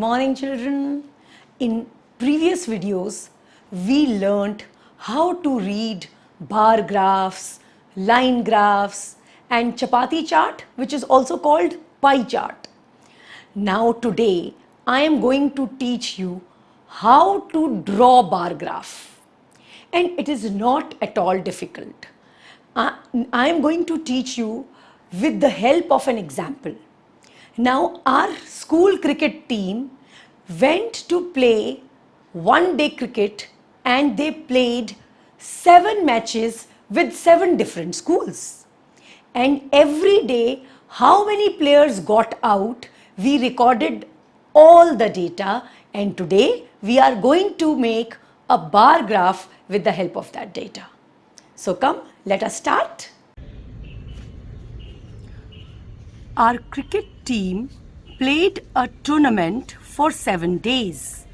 morning, children. In previous videos, we learnt how to read bar graphs, line graphs, and chapati chart, which is also called pie chart. Now today, I am going to teach you how to draw bar graph. And it is not at all difficult. I am going to teach you with the help of an example. Now, our school cricket team went to play one day cricket and they played 7 matches with 7 different schools. And every day, how many players got out, we recorded all the data, and today we are going to make a bar graph with the help of that data. So come, let us start. Our cricket team played a tournament for 7 days.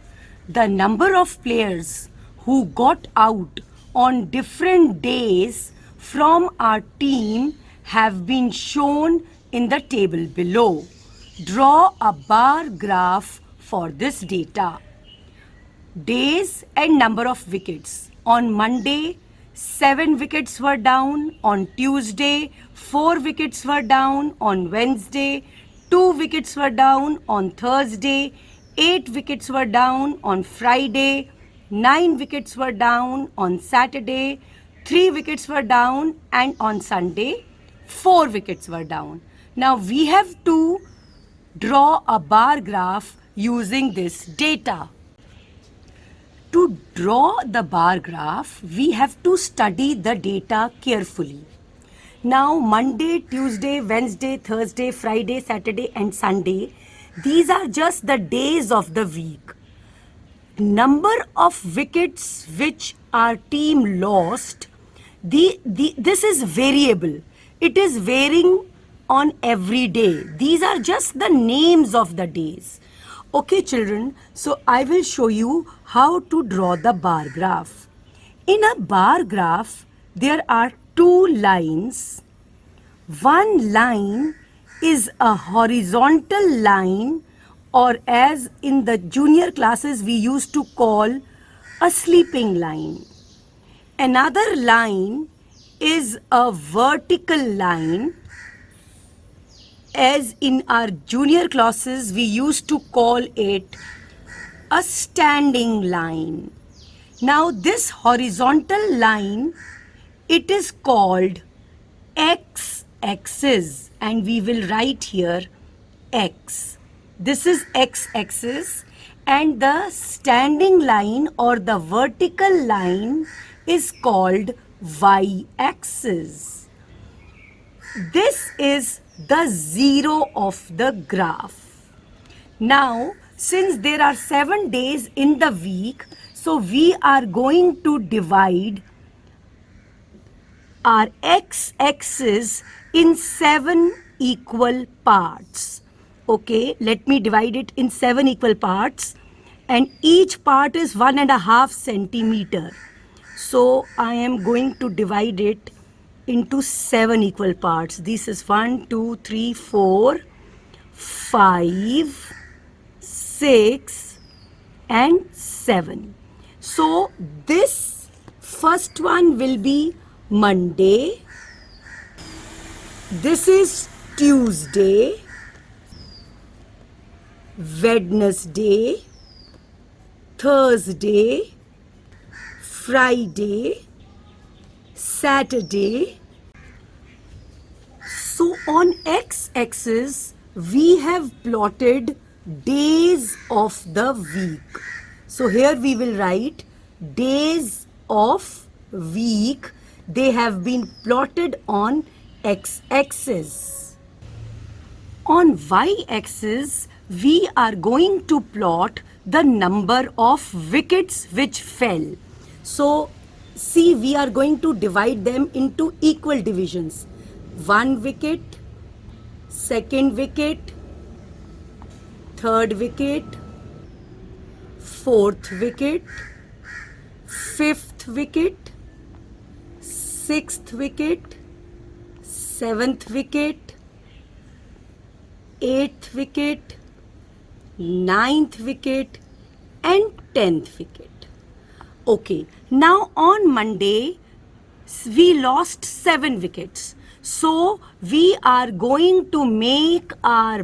The number of players who got out on different days from our team have been shown in the table below. Draw a bar graph for this data. Days and number of wickets. On Monday, 7 wickets were down. On Tuesday, 4 wickets were down. On Wednesday, 2 wickets were down. On Thursday, 8 wickets were down. On Friday, 9 wickets were down. On Saturday, 3 wickets were down. And on Sunday, 4 wickets were down. Now we have to draw a bar graph using this data. To draw the bar graph, we have to study the data carefully. Now, Monday, Tuesday, Wednesday, Thursday, Friday, Saturday, and Sunday, these are just the days of the week. Number of wickets which our team lost, this is variable. It is varying on every day. These are just the names of the days. Okay, children, so I will show you how to draw the bar graph. In a bar graph, there are 2 lines. One line is a horizontal line, or as in the junior classes we used to call a sleeping line. Another line is a vertical line, as in our junior classes we used to call it a standing line. Now this horizontal line, it is called x-axis, and we will write here x. This is x-axis, and the standing line or the vertical line is called y-axis. This is the zero of the graph. Now, since there are 7 days in the week, so we are going to divide our x-axis in 7 equal parts. Okay, let me divide it in 7 equal parts, and each part is 1.5 centimeter. So I am going to divide it into 7 equal parts. This is 1, 2, 3, 4, 5, 6, and 7. So this first one will be Monday. This is Tuesday, Wednesday, Thursday, Friday, Saturday. So on x-axis we have plotted days of the week. So here we will write days of week. They have been plotted on x-axis. On y-axis we are going to plot the number of wickets which fell. So see, we are going to divide them into equal divisions. 1 wicket, 2nd wicket, 3rd wicket, 4th wicket, 5th wicket, 6th wicket, 7th wicket, 8th wicket, 9th wicket and 10th wicket. Okay, now on Monday we lost 7 wickets. So we are going to make our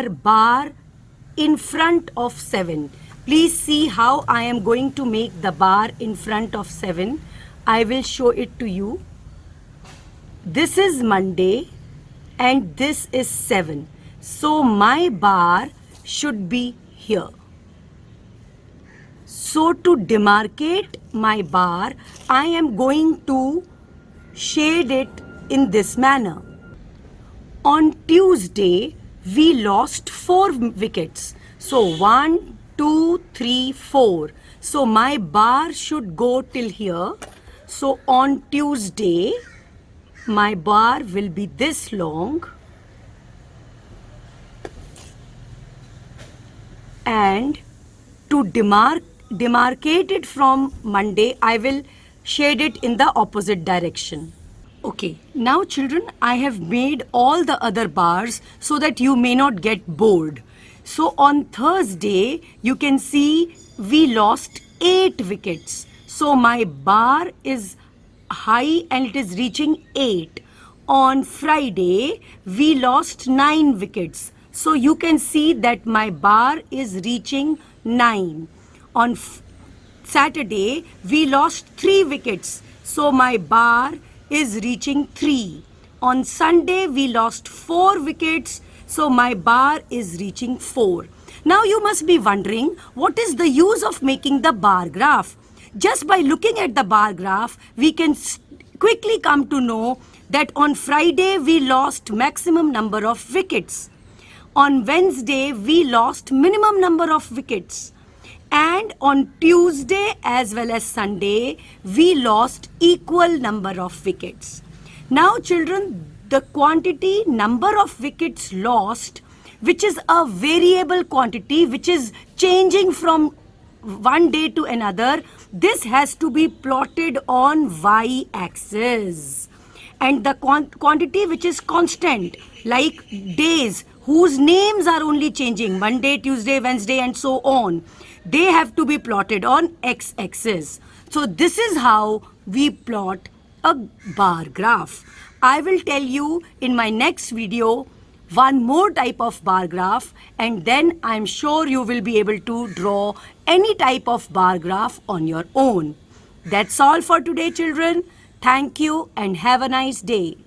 bar in front of 7. Please see how I am going to make the bar in front of 7. I will show it to you. This is Monday and this is 7. So my bar should be here. So to demarcate my bar, I am going to shade it in this manner. On Tuesday, we lost 4 wickets. So 1, 2, 3, 4. So my bar should go till here. So on Tuesday, my bar will be this long. And to demarcate it from Monday, I will shade it in the opposite direction. Okay, now children, I have made all the other bars so that you may not get bored. So on Thursday, you can see we lost 8 wickets. So my bar is high and it is reaching 8. On Friday, we lost 9 wickets. So you can see that my bar is reaching 9. On Saturday, we lost 3 wickets. So my bar is reaching 3. On Sunday, we lost 4 wickets. So my bar is reaching 4. Now you must be wondering, what is the use of making the bar graph? Just by looking at the bar graph, we can quickly come to know that on Friday, we lost maximum number of wickets. On Wednesday, we lost minimum number of wickets. And on Tuesday as well as Sunday, we lost equal number of wickets. Now children, the quantity number of wickets lost, which is a variable quantity, which is changing from one day to another, this has to be plotted on y-axis. And the quantity which is constant, like days, whose names are only changing, Monday, Tuesday, Wednesday, and so on, they have to be plotted on x-axis. So this is how we plot a bar graph. I will tell you in my next video one more type of bar graph, and then I'm sure you will be able to draw any type of bar graph on your own. That's all for today, children. Thank you and have a nice day.